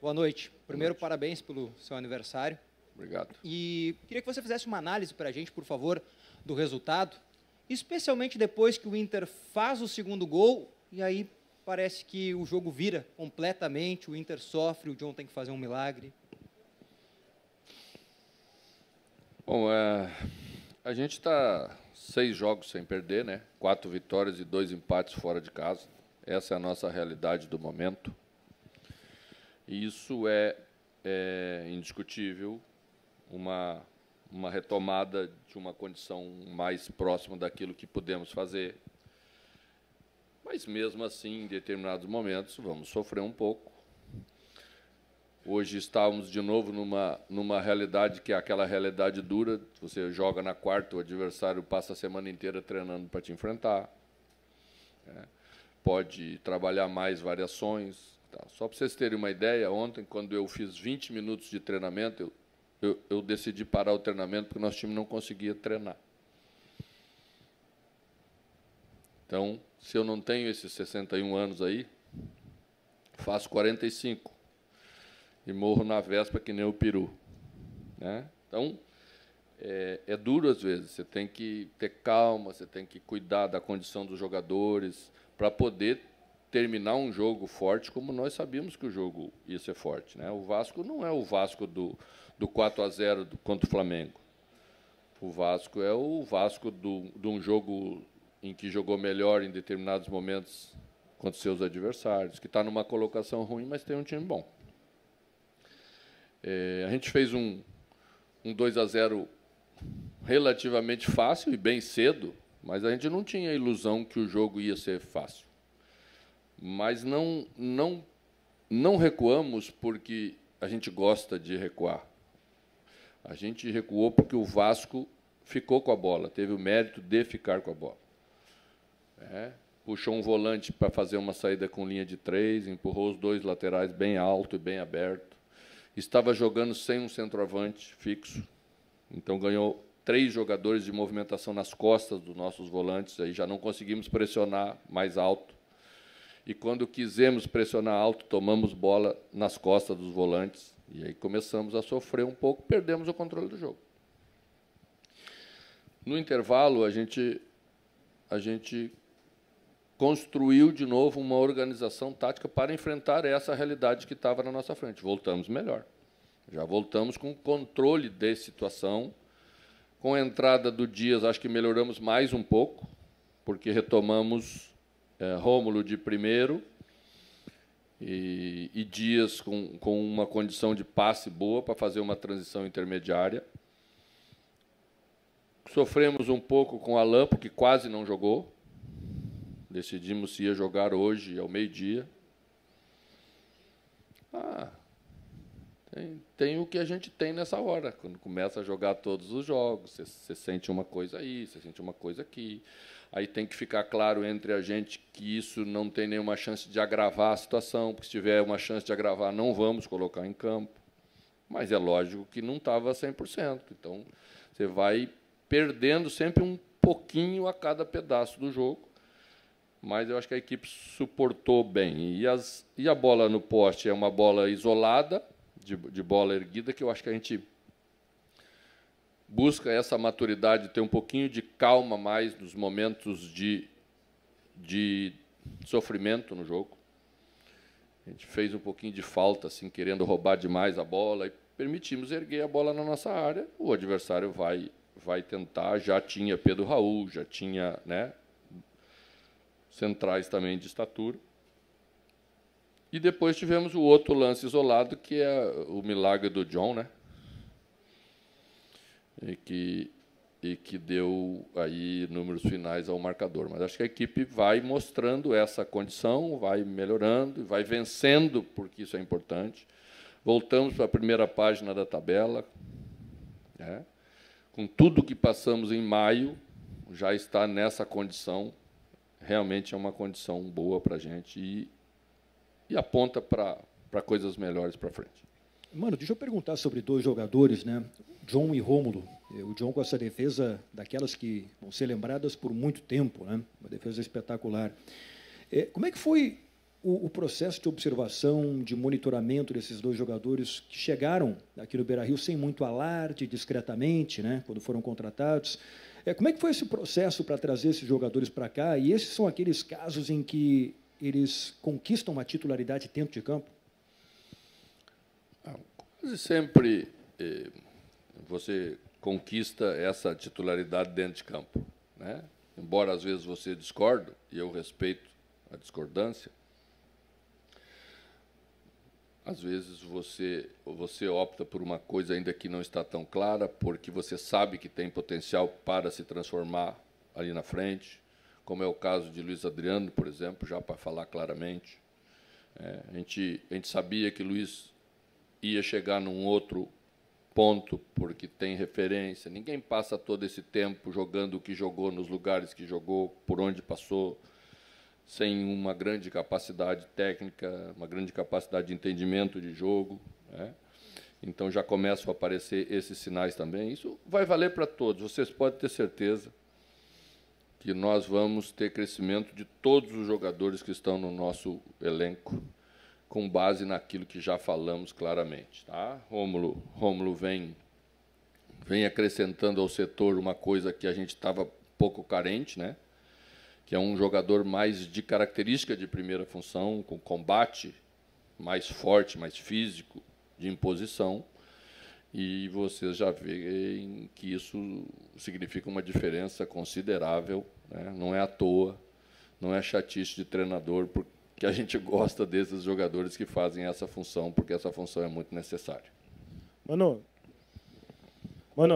Boa noite. Primeiro, parabéns pelo seu aniversário. Obrigado. E queria que você fizesse uma análise para a gente, por favor, do resultado, especialmente depois que o Inter faz o segundo gol, e aí parece que o jogo vira completamente, o Inter sofre, o John tem que fazer um milagre. Bom, a gente está 6 jogos sem perder, né? 4 vitórias e 2 empates fora de casa. Essa é a nossa realidade do momento. E isso é indiscutível, uma retomada de uma condição mais próxima daquilo que podemos fazer. Mas, mesmo assim, em determinados momentos, vamos sofrer um pouco. Hoje estávamos, de novo, numa realidade que é aquela realidade dura. Você joga na quarta, o adversário passa a semana inteira treinando para te enfrentar. Pode trabalhar mais variações. Tá. Só para vocês terem uma ideia, ontem, quando eu fiz 20 minutos de treinamento, eu decidi parar o treinamento porque o nosso time não conseguia treinar. Então, se eu não tenho esses 61 anos aí, faço 45 e morro na véspera que nem o peru, né? Então, é duro às vezes. Você tem que ter calma, você tem que cuidar da condição dos jogadores para poder terminar um jogo forte, como nós sabíamos que o jogo ia ser forte, né? O Vasco não é o Vasco do 4-0 contra o Flamengo. O Vasco é o Vasco de um jogo em que jogou melhor em determinados momentos contra seus adversários, que está numa colocação ruim, mas tem um time bom. A gente fez um 2-0 relativamente fácil e bem cedo, mas a gente não tinha a ilusão que o jogo ia ser fácil. Mas não recuamos porque a gente gosta de recuar. A gente recuou porque o Vasco ficou com a bola, teve o mérito de ficar com a bola. Puxou um volante para fazer uma saída com linha de 3, empurrou os 2 laterais bem alto e bem aberto. Estava jogando sem um centroavante fixo, então ganhou 3 jogadores de movimentação nas costas dos nossos volantes, aí já não conseguimos pressionar mais alto. E, quando quisemos pressionar alto, tomamos bola nas costas dos volantes, e aí começamos a sofrer um pouco, perdemos o controle do jogo. No intervalo, a gente construiu de novo uma organização tática para enfrentar essa realidade que estava na nossa frente. Voltamos melhor. Já voltamos com controle de situação. Com a entrada do Dias, acho que melhoramos mais um pouco, porque retomamos Rômulo de primeiro e Dias com uma condição de passe boa para fazer uma transição intermediária. Sofremos um pouco com Alain, porque quase não jogou. Decidimos se ia jogar hoje ao meio-dia. Tem o que a gente tem nessa hora. Quando começa a jogar todos os jogos, você sente uma coisa aí, você sente uma coisa aqui. Aí tem que ficar claro entre a gente que isso não tem nenhuma chance de agravar a situação, porque se tiver uma chance de agravar, não vamos colocar em campo. Mas é lógico que não estava 100%. Então, você vai perdendo sempre um pouquinho a cada pedaço do jogo. Mas eu acho que a equipe suportou bem. E a bola no poste é uma bola isolada, de bola erguida, que eu acho que a gente busca essa maturidade, ter um pouquinho de calma mais nos momentos de sofrimento no jogo. A gente fez um pouquinho de falta, assim, querendo roubar demais a bola, e permitimos erguer a bola na nossa área. O adversário vai tentar, já tinha Pedro Raul, já tinha, né, centrais também de estatura. E depois tivemos o outro lance isolado, que é o milagre do John, né? E que deu aí números finais ao marcador. Mas acho que a equipe vai mostrando essa condição, vai melhorando, vai vencendo, porque isso é importante. Voltamos para a primeira página da tabela, né? Com tudo que passamos em maio, já está nessa condição. Realmente é uma condição boa para a gente e aponta para coisas melhores para frente. Mano, deixa eu perguntar sobre 2 jogadores, né? John e Rômulo. O John com essa defesa daquelas que vão ser lembradas por muito tempo, né? Uma defesa espetacular. Como é que foi o processo de observação, de monitoramento desses dois jogadores que chegaram aqui no Beira-Rio sem muito alarde, discretamente, né, quando foram contratados. Como é que foi esse processo para trazer esses jogadores para cá? E esses são aqueles casos em que eles conquistam uma titularidade dentro de campo? Quase sempre você conquista essa titularidade dentro de campo, né? Embora às vezes você discorde, e eu respeito a discordância, às vezes você opta por uma coisa ainda que não está tão clara, porque você sabe que tem potencial para se transformar ali na frente, como é o caso de Luiz Adriano, por exemplo, já para falar claramente. A gente sabia que Luiz ia chegar num outro ponto, porque tem referência. Ninguém passa todo esse tempo jogando o que jogou, nos lugares que jogou, por onde passou, sem uma grande capacidade técnica, uma grande capacidade de entendimento de jogo, né? Então, já começam a aparecer esses sinais também. Isso vai valer para todos. Vocês podem ter certeza que nós vamos ter crescimento de todos os jogadores que estão no nosso elenco, com base naquilo que já falamos claramente. Tá? Rômulo vem acrescentando ao setor uma coisa que a gente estava pouco carente, né? Que é um jogador mais de característica de primeira função, com combate mais forte, mais físico, de imposição, e vocês já veem que isso significa uma diferença considerável, né? Não é à toa, não é chatice de treinador, porque a gente gosta desses jogadores que fazem essa função, porque essa função é muito necessária. Mano,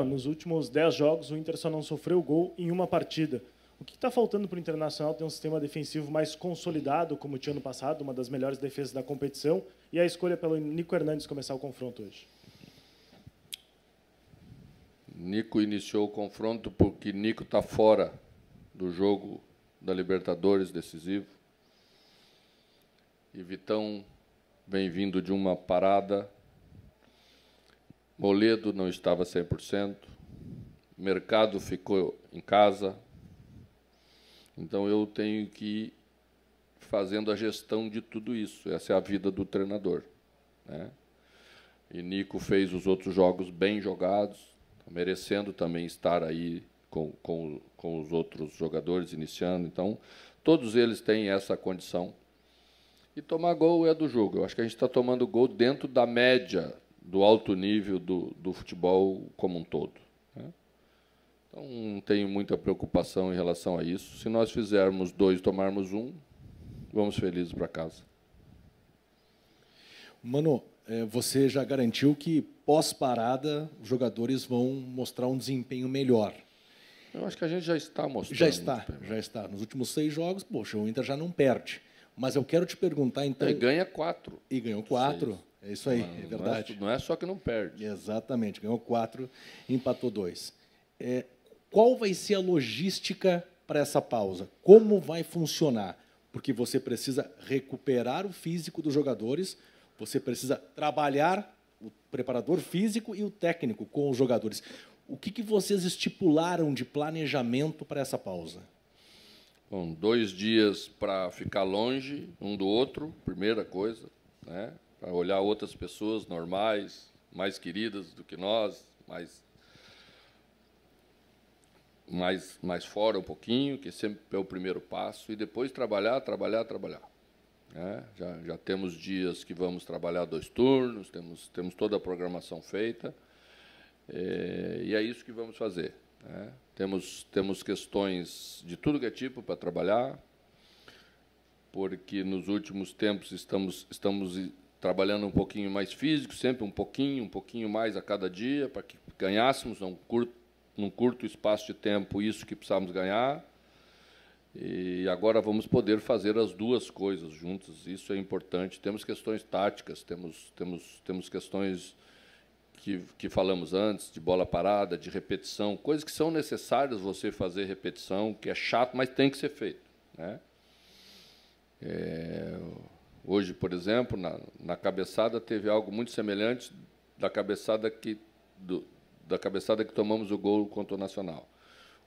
nos últimos 10 jogos, o Inter só não sofreu gol em uma partida. O que está faltando para o Internacional ter um sistema defensivo mais consolidado, como tinha ano passado, uma das melhores defesas da competição, e a escolha pelo Nico Hernandes começar o confronto hoje? Nico iniciou o confronto porque Nico está fora do jogo da Libertadores decisivo. E Vitão vem vindo de uma parada. Moledo não estava 100%. Mercado ficou em casa. Então, eu tenho que ir fazendo a gestão de tudo isso. Essa é a vida do treinador, né? E Nico fez os outros jogos bem jogados, merecendo também estar aí com os outros jogadores iniciando. Então, todos eles têm essa condição. E tomar gol é do jogo. Eu acho que a gente está tomando gol dentro da média do alto nível do futebol como um todo, né? Então, não tenho muita preocupação em relação a isso. Se nós fizermos 2 e tomarmos 1, vamos felizes para casa. Mano, você já garantiu que, pós-parada, os jogadores vão mostrar um desempenho melhor. Eu acho que a gente já está mostrando. Já está. Nos últimos 6 jogos, poxa, o Inter já não perde. Mas eu quero te perguntar, então... E ganha 4. E ganhou 4. É isso aí, é verdade. Não é só que não perde. Exatamente, ganhou 4, empatou 2. Qual vai ser a logística para essa pausa? Como vai funcionar? Porque você precisa recuperar o físico dos jogadores, você precisa trabalhar o preparador físico e o técnico com os jogadores. O que vocês estipularam de planejamento para essa pausa? Bom, 2 dias para ficar longe um do outro, primeira coisa, né? Para olhar outras pessoas normais, mais queridas do que nós, mais fora um pouquinho, que sempre é o primeiro passo, e depois trabalhar. Né? Já temos dias que vamos trabalhar 2 turnos, temos toda a programação feita, e é isso que vamos fazer, né? Temos questões de tudo que é tipo para trabalhar, porque nos últimos tempos estamos trabalhando um pouquinho mais físico, sempre um pouquinho mais a cada dia, para que ganhássemos num curto espaço de tempo isso que precisamos ganhar. E agora vamos poder fazer as 2 coisas juntas. Isso é importante. Temos questões táticas, temos questões que falamos antes, de bola parada, de repetição, coisas que são necessárias você fazer repetição, que é chato, mas tem que ser feito, né? Hoje, por exemplo, na cabeçada teve algo muito semelhante da cabeçada que tomamos o gol contra o Nacional.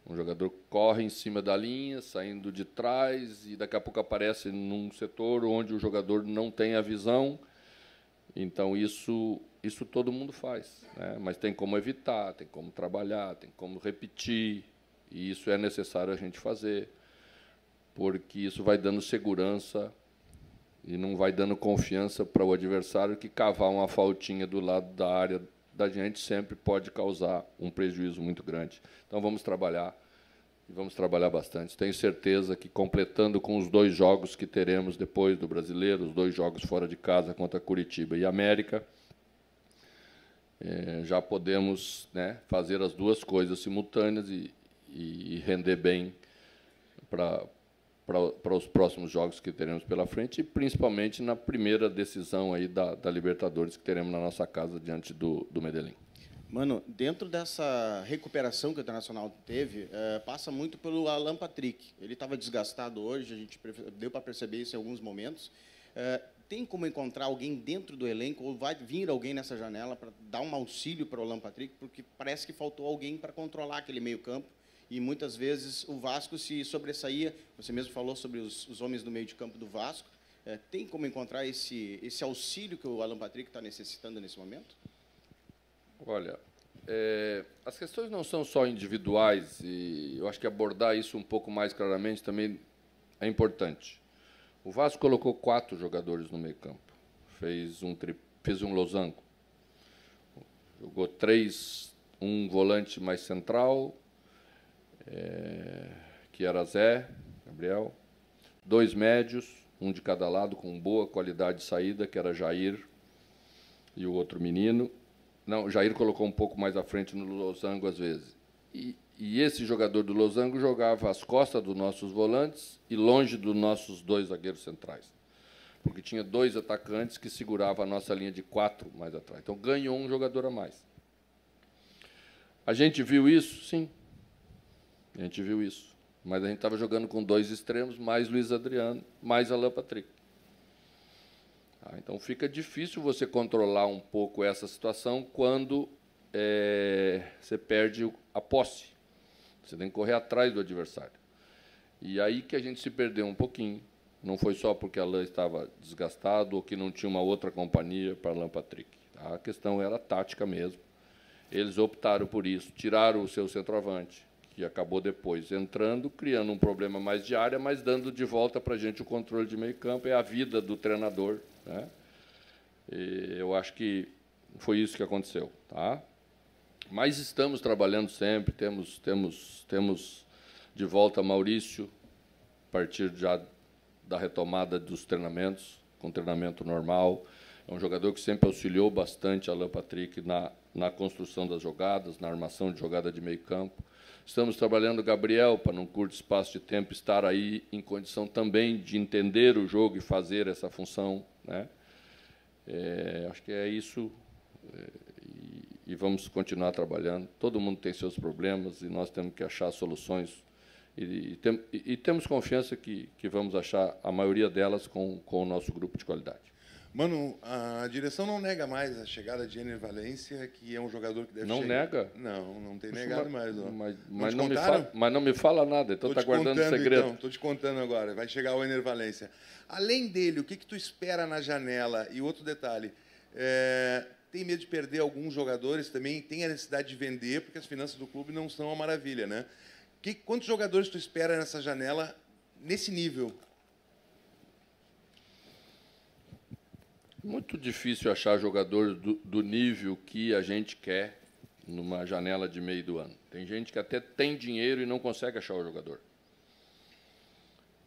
Um jogador corre em cima da linha, saindo de trás, e daqui a pouco aparece num setor onde o jogador não tem a visão. Então, isso todo mundo faz, né? Mas tem como evitar, tem como trabalhar, tem como repetir, e isso é necessário a gente fazer, porque isso vai dando segurança e não vai dando confiança para o adversário, que cavar uma faltinha do lado da área da gente sempre pode causar um prejuízo muito grande. Então, vamos trabalhar, e vamos trabalhar bastante. Tenho certeza que, completando com os 2 jogos que teremos depois do Brasileiro, os 2 jogos fora de casa contra Curitiba e América, já podemos, né, fazer as 2 coisas simultâneas e render bem para os próximos jogos que teremos pela frente, e principalmente na primeira decisão aí da Libertadores que teremos na nossa casa diante do Medellín. Mano, dentro dessa recuperação que o Internacional teve, passa muito pelo Alan Patrick. Ele estava desgastado hoje, a gente deu para perceber isso em alguns momentos. Tem como encontrar alguém dentro do elenco, ou vai vir alguém nessa janela para dar um auxílio para o Alan Patrick, porque parece que faltou alguém para controlar aquele meio-campo, e muitas vezes o Vasco se sobressaía. Você mesmo falou sobre os homens do meio de campo do Vasco. Tem como encontrar esse auxílio que o Alan Patrick está necessitando nesse momento? Olha, as questões não são só individuais, e eu acho que abordar isso um pouco mais claramente também é importante. O Vasco colocou 4 jogadores no meio-campo, fez um losango, jogou 3, um volante mais central, que era Zé, Gabriel, 2 médios, um de cada lado, com boa qualidade de saída, que era Jair e o outro menino. Não, o Jair colocou um pouco mais à frente no losango, às vezes. E esse jogador do losango jogava às costas dos nossos volantes e longe dos nossos 2 zagueiros centrais, porque tinha 2 atacantes que seguravam a nossa linha de 4 mais atrás. Então, ganhou um jogador a mais. A gente viu isso? Sim. A gente viu isso. Mas a gente estava jogando com 2 extremos, mais Luiz Adriano, mais Alan Patrick. Então, fica difícil você controlar um pouco essa situação quando você perde a posse. Você tem que correr atrás do adversário. E aí que a gente se perdeu um pouquinho. Não foi só porque Alan estava desgastado ou que não tinha uma outra companhia para Alan Patrick. A questão era tática mesmo. Eles optaram por isso, tiraram o seu centroavante, que acabou depois entrando, criando um problema mais de área, mas dando de volta para a gente o controle de meio campo. É a vida do treinador, né? E eu acho que foi isso que aconteceu, tá? Mas estamos trabalhando sempre, temos de volta Maurício, a partir já da retomada dos treinamentos, com treinamento normal. É um jogador que sempre auxiliou bastante Alan Patrick na construção das jogadas, na armação de jogada de meio campo. Estamos trabalhando o Gabriel para, num curto espaço de tempo, estar aí em condição também de entender o jogo e fazer essa função, né? Acho que é isso, e vamos continuar trabalhando. Todo mundo tem seus problemas e nós temos que achar soluções, e temos confiança que vamos achar a maioria delas com o nosso grupo de qualidade. Mano, a direção não nega mais a chegada de Ener Valencia, que é um jogador que deve não chegar. Nega? Não tem negado mais. Não. Mas não me fala nada, então está guardando segredo. Estou te contando agora, vai chegar o Ener Valencia. Além dele, o que tu espera na janela? E outro detalhe, tem medo de perder alguns jogadores também? Tem a necessidade de vender, porque as finanças do clube não são uma maravilha, né? Quantos jogadores tu espera nessa janela, nesse nível? Muito difícil achar jogador do nível que a gente quer numa janela de meio do ano. Tem gente que até tem dinheiro e não consegue achar o jogador,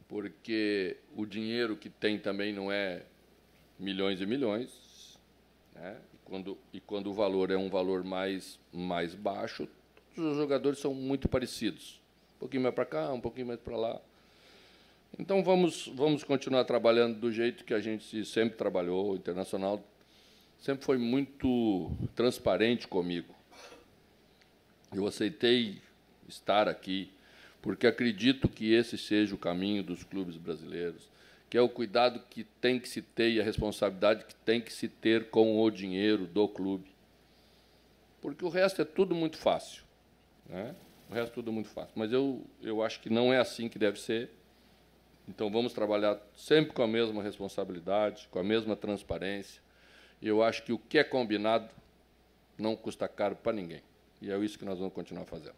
porque o dinheiro que tem também não é milhões e milhões, né? E quando o valor é um valor mais baixo, todos os jogadores são muito parecidos. Um pouquinho mais para cá, um pouquinho mais para lá. Então, vamos continuar trabalhando do jeito que a gente sempre trabalhou. O Internacional sempre foi muito transparente comigo. Eu aceitei estar aqui porque acredito que esse seja o caminho dos clubes brasileiros, que é o cuidado que tem que se ter e a responsabilidade que tem que se ter com o dinheiro do clube. Porque o resto é tudo muito fácil, né? O resto tudo muito fácil. Mas eu acho que não é assim que deve ser. Então, vamos trabalhar sempre com a mesma responsabilidade, com a mesma transparência. E eu acho que o que é combinado não custa caro para ninguém. E é isso que nós vamos continuar fazendo.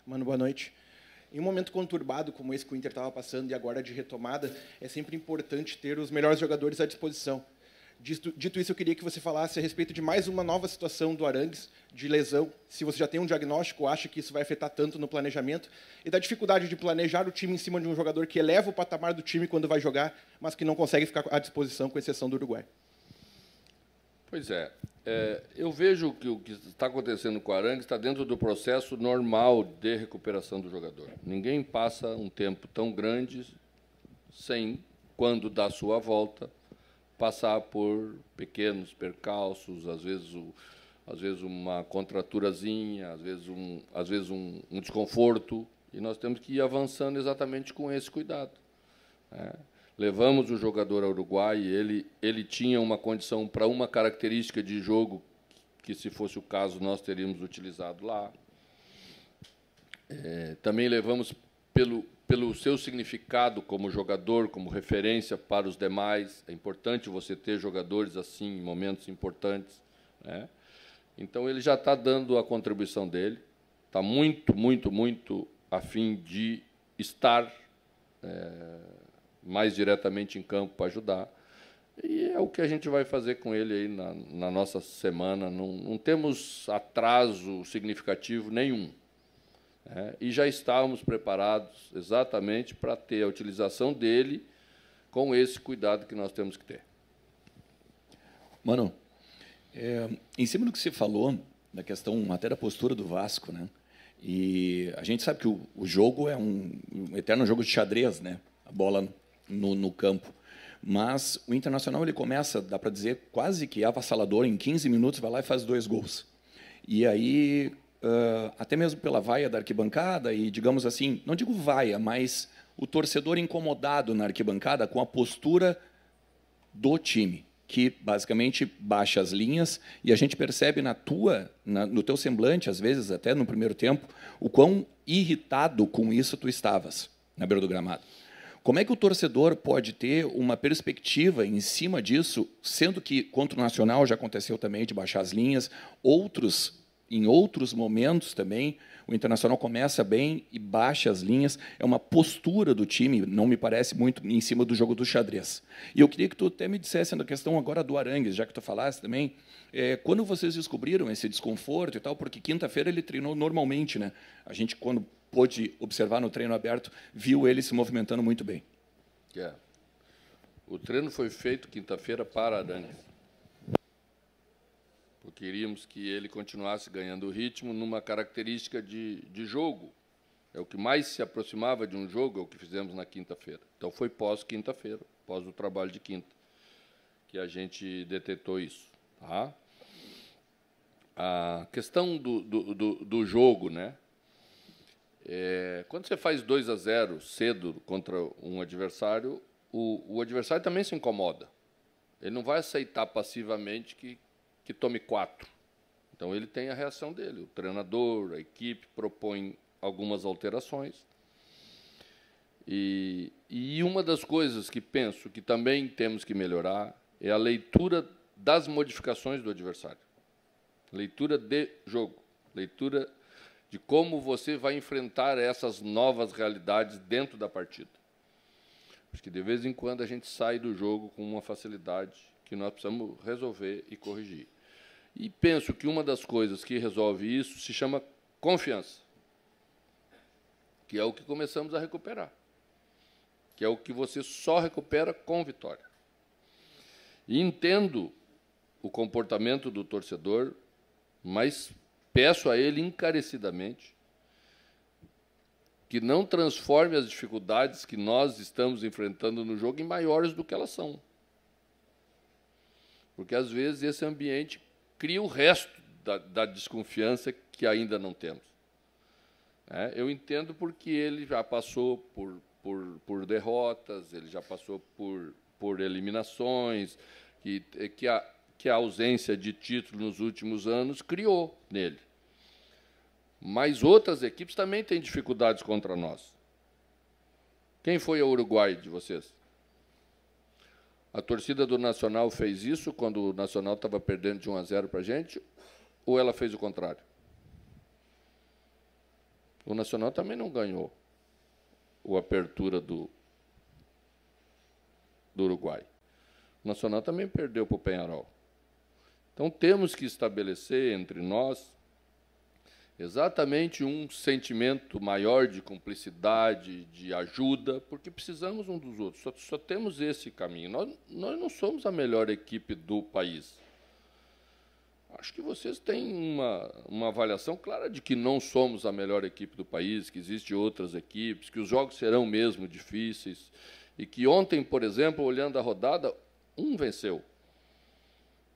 Mano, boa noite. Em um momento conturbado como esse que o Inter estava passando e agora de retomada, é sempre importante ter os melhores jogadores à disposição. Dito isso, eu queria que você falasse a respeito de mais uma nova situação do Arangues, de lesão, se você já tem um diagnóstico, acha que isso vai afetar tanto no planejamento, e da dificuldade de planejar o time em cima de um jogador que eleva o patamar do time quando vai jogar, mas que não consegue ficar à disposição, com exceção do Uruguai. Pois é. Eu vejo que o que está acontecendo com o Arangues está dentro do processo normal de recuperação do jogador. Ninguém passa um tempo tão grande sem, quando dá sua volta, passar por pequenos percalços, às vezes uma contraturazinha, às vezes um desconforto, e nós temos que ir avançando exatamente com esse cuidado. Levamos o jogador ao Uruguai, e ele tinha uma condição para uma característica de jogo que, se fosse o caso, nós teríamos utilizado lá. Também levamos pelo seu significado como jogador, como referência para os demais. É importante você ter jogadores assim em momentos importantes, né? Então, ele já está dando a contribuição dele, está muito, muito, muito a fim de estar mais diretamente em campo para ajudar. E é o que a gente vai fazer com ele aí na nossa semana. Não temos atraso significativo nenhum. E já estávamos preparados exatamente para ter a utilização dele com esse cuidado que nós temos que ter. Mano, em cima do que você falou, da questão até da postura do Vasco, né? E a gente sabe que o jogo é um eterno jogo de xadrez, né? A bola no campo. Mas o Internacional ele começa, dá para dizer, quase que avassalador. Em 15 minutos vai lá e faz 2 gols. E aí, até mesmo pela vaia da arquibancada, e digamos assim, não digo vaia, mas o torcedor incomodado na arquibancada com a postura do time, que basicamente baixa as linhas, e a gente percebe no teu semblante, às vezes até no primeiro tempo, o quão irritado com isso tu estavas na beira do gramado. Como é que o torcedor pode ter uma perspectiva em cima disso, sendo que contra o Nacional já aconteceu também de baixar as linhas, em outros momentos também, o Internacional começa bem e baixa as linhas. É uma postura do time, não me parece muito em cima do jogo do xadrez. E eu queria que tu até me dissesse na questão agora do Arangues, já que tu falaste também, quando vocês descobriram esse desconforto e tal, porque quinta-feira ele treinou normalmente, né? A gente, quando pôde observar no treino aberto, viu ele se movimentando muito bem. O treino foi feito quinta-feira para Arangues, porque queríamos que ele continuasse ganhando o ritmo numa característica de jogo. É o que mais se aproximava de um jogo, é o que fizemos na quinta-feira. Então, foi pós-quinta-feira, pós o trabalho de quinta, que a gente detectou isso. Tá? A questão do jogo, né? Quando você faz 2-0 cedo contra um adversário, o adversário também se incomoda. Ele não vai aceitar passivamente que tome 4. Então, ele tem a reação dele. O treinador, a equipe propõe algumas alterações. E uma das coisas que penso que também temos que melhorar é a leitura das modificações do adversário. Leitura de jogo, leitura de como você vai enfrentar essas novas realidades dentro da partida. Porque, de vez em quando, a gente sai do jogo com uma facilidade que nós precisamos resolver e corrigir. E penso que uma das coisas que resolve isso se chama confiança, que é o que começamos a recuperar, que é o que você só recupera com vitória. E entendo o comportamento do torcedor, mas peço a ele encarecidamente que não transforme as dificuldades que nós estamos enfrentando no jogo em maiores do que elas são. Porque, às vezes, esse ambiente cria o resto da desconfiança que ainda não temos. Eu entendo porque ele já passou por derrotas, ele já passou por eliminações, que a ausência de título nos últimos anos criou nele. Mas outras equipes também têm dificuldades contra nós. Quem foi ao Uruguai de vocês? A torcida do Nacional fez isso quando o Nacional estava perdendo de 1-0 para a gente? Ou ela fez o contrário? O Nacional também não ganhou a apertura do Uruguai. O Nacional também perdeu para o Peñarol. Então, temos que estabelecer entre nós exatamente um sentimento maior de cumplicidade, de ajuda, porque precisamos um dos outros. Só temos esse caminho. Nós não somos a melhor equipe do país. Acho que vocês têm uma avaliação clara de que não somos a melhor equipe do país, que existem outras equipes, que os jogos serão mesmo difíceis, e que ontem, por exemplo, olhando a rodada, um venceu.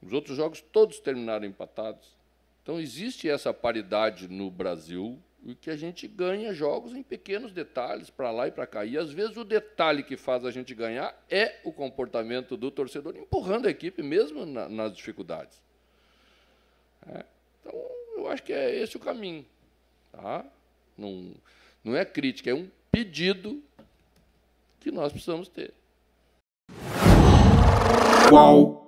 Os outros jogos todos terminaram empatados. Então, existe essa paridade no Brasil, e que a gente ganha jogos em pequenos detalhes, para lá e para cá. E, às vezes, o detalhe que faz a gente ganhar é o comportamento do torcedor, empurrando a equipe mesmo nas dificuldades. Então, eu acho que é esse o caminho. Tá? Não é crítica, é um pedido que nós precisamos ter. Qual?